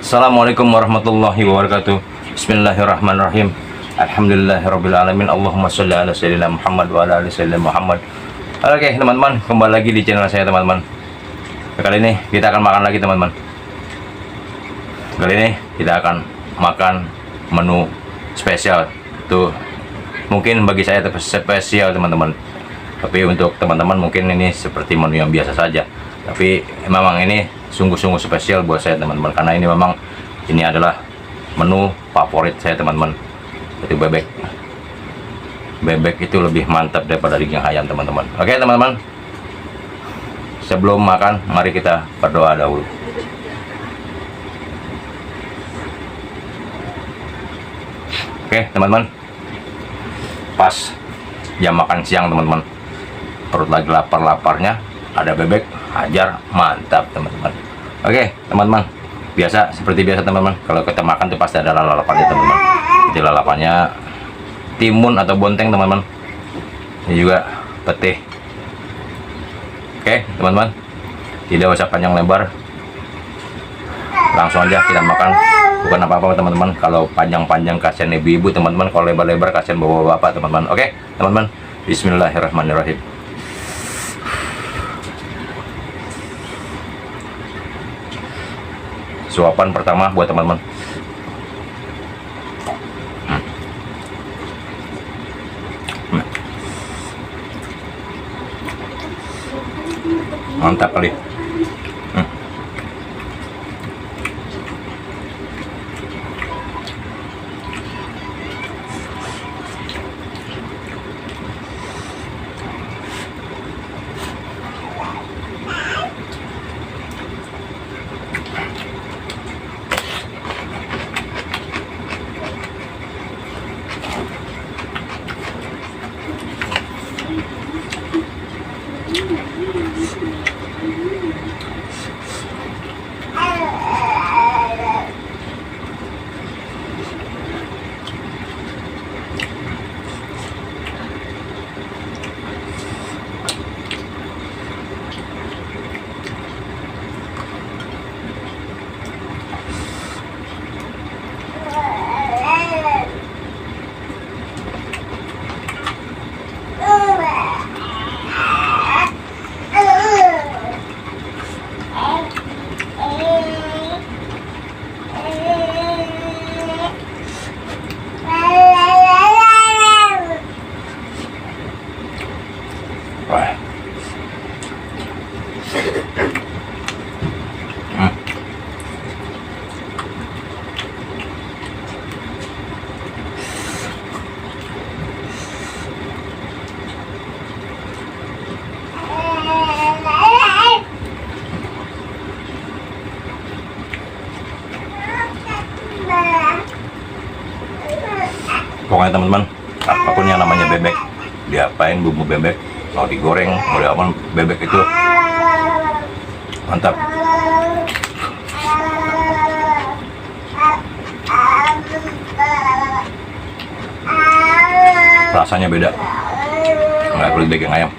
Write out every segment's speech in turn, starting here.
Assalamualaikum warahmatullahi wabarakatuh. Bismillahirrahmanirrahim. Alhamdulillahirrabbilalamin. Allahumma sholli ala sayyidina Muhammad wa ala ali sayyidina Muhammad. Oke teman-teman, kembali lagi di channel saya teman-teman. Kali ini kita akan makan lagi teman-teman. Kali ini kita akan makan menu spesial. Tuh, mungkin bagi saya spesial teman-teman. Tapi untuk teman-teman mungkin ini seperti menu yang biasa saja. Tapi memang ini sungguh-sungguh spesial buat saya teman-teman, karena ini memang ini adalah menu favorit saya teman-teman. Itu bebek itu lebih mantap daripada daging ayam teman-teman. Oke teman-teman, sebelum makan mari kita berdoa dahulu. Oke teman-teman, pas jam makan siang teman-teman, perut lagi lapar-laparnya, ada bebek, hajar, mantap teman-teman. Oke teman-teman, seperti biasa teman-teman, kalau kita makan tuh pasti ada lalapannya teman-teman. Jadi lalapannya timun atau bonteng teman-teman, ini juga pete. Oke teman-teman, tidak usah panjang lebar, langsung aja kita makan. Bukan apa-apa teman-teman kalau panjang-panjang, kasihan ibu-ibu teman-teman, kalau lebar-lebar kasihan bapak-bapak teman-teman. Oke teman-teman, bismillahirrahmanirrahim. Suapan pertama buat teman-teman. Mantap kali. Pokoknya teman-teman, apapun yang namanya bebek, diapain bumbu bebek, mau digoreng, mau diapain, bebek itu mantap. Rasanya beda, nggak kulit daging ayam.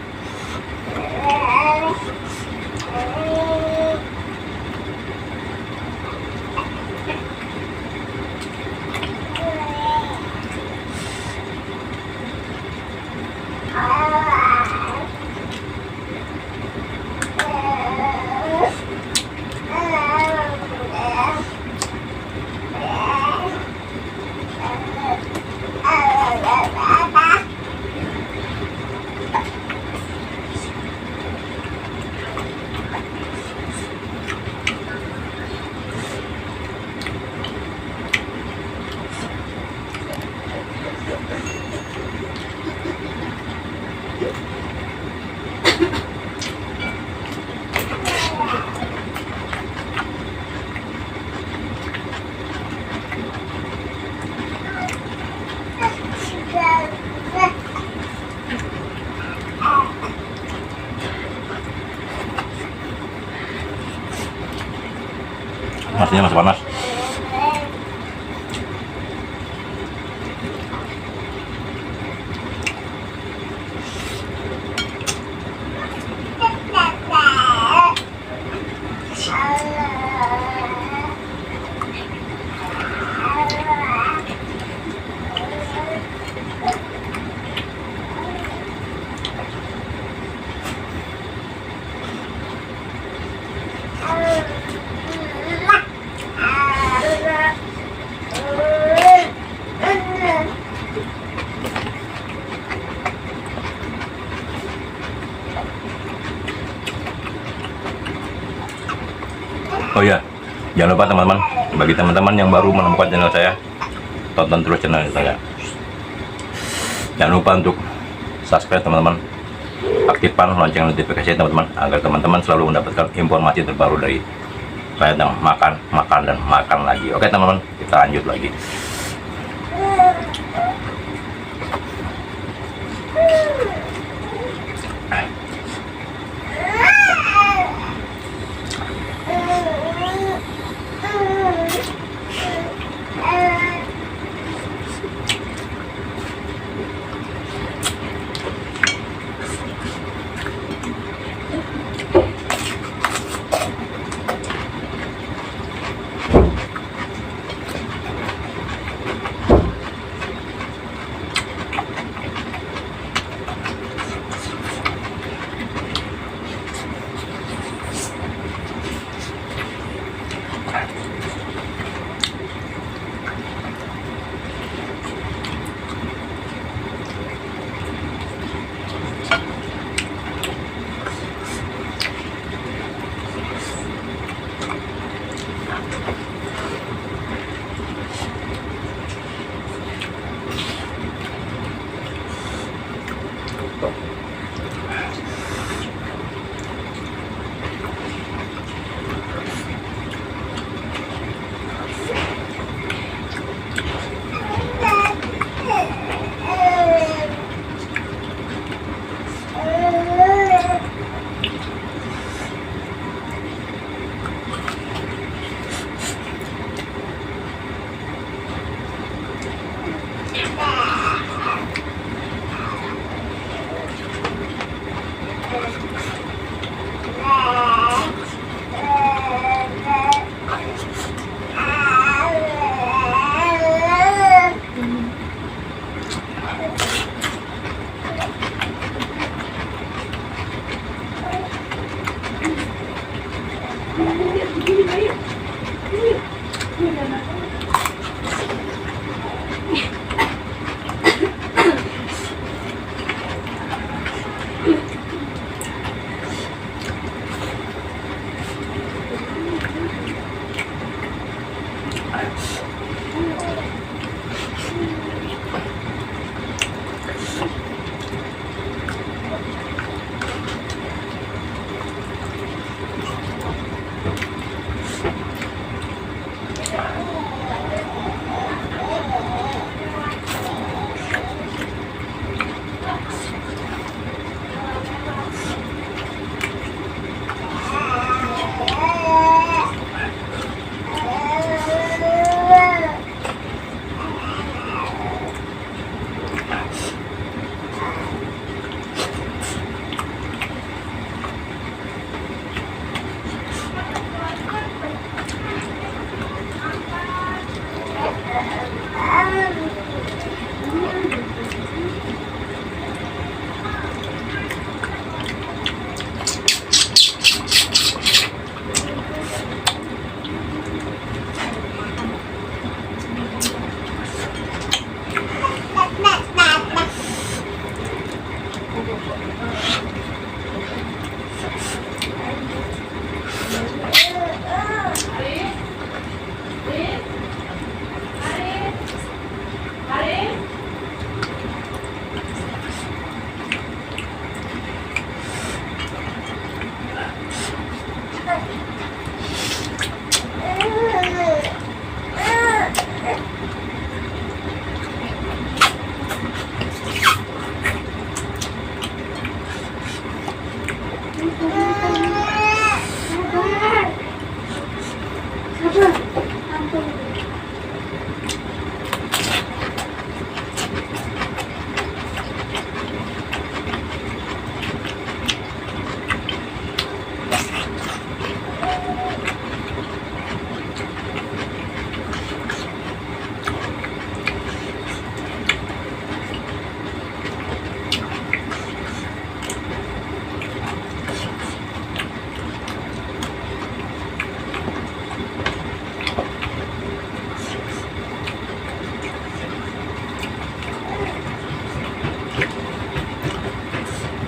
Nasinya masih panas. Oh ya, jangan lupa teman-teman, bagi teman-teman yang baru menemukan channel saya, tonton terus channel saya. Jangan lupa untuk subscribe teman-teman, aktifkan lonceng notifikasi teman-teman, agar teman-teman selalu mendapatkan informasi terbaru dari saya tentang makan dan makan lagi. Oke teman-teman, kita lanjut lagi.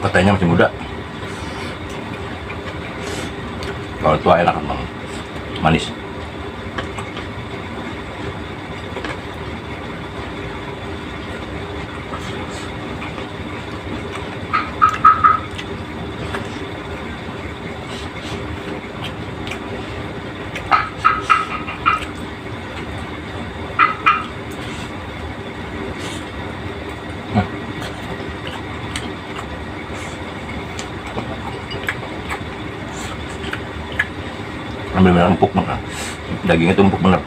Katanya masih muda. Kalau tua enak banget. manis. Benar-benar empuk banget, dagingnya tuh empuk bener.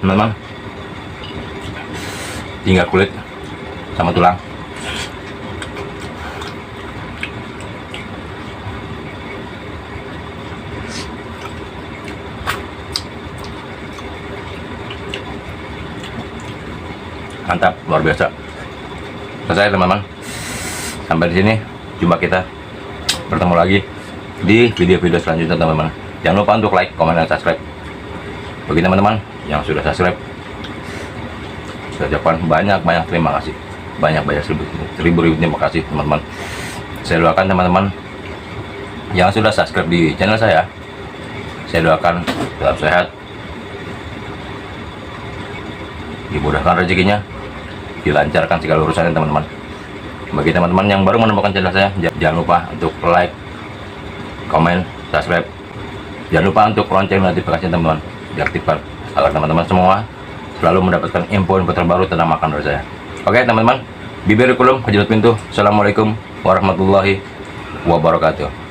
Teman-teman, tinggal kulit sama tulang. Mantap, luar biasa. Selesai teman-teman. Sampai di sini, jumpa kita bertemu lagi di video-video selanjutnya teman-teman. Jangan lupa untuk like, komen, dan subscribe. Bagi teman-teman yang sudah subscribe, saya ucapkan banyak terima kasih, banyak seribu terima kasih teman-teman. Saya doakan teman-teman yang sudah subscribe di channel saya doakan tetap sehat, dimudahkan rezekinya, dilancarkan segala urusannya teman-teman. Bagi teman-teman yang baru menemukan channel saya, jangan lupa untuk like, komen, subscribe. Jangan lupa untuk lonceng notifikasi teman-teman diaktifkan agar teman-teman semua selalu mendapatkan info-info terbaru tentang makan dari saya. Oke teman-teman, bibir kulum kejelut pintu. Assalamualaikum warahmatullahi wabarakatuh.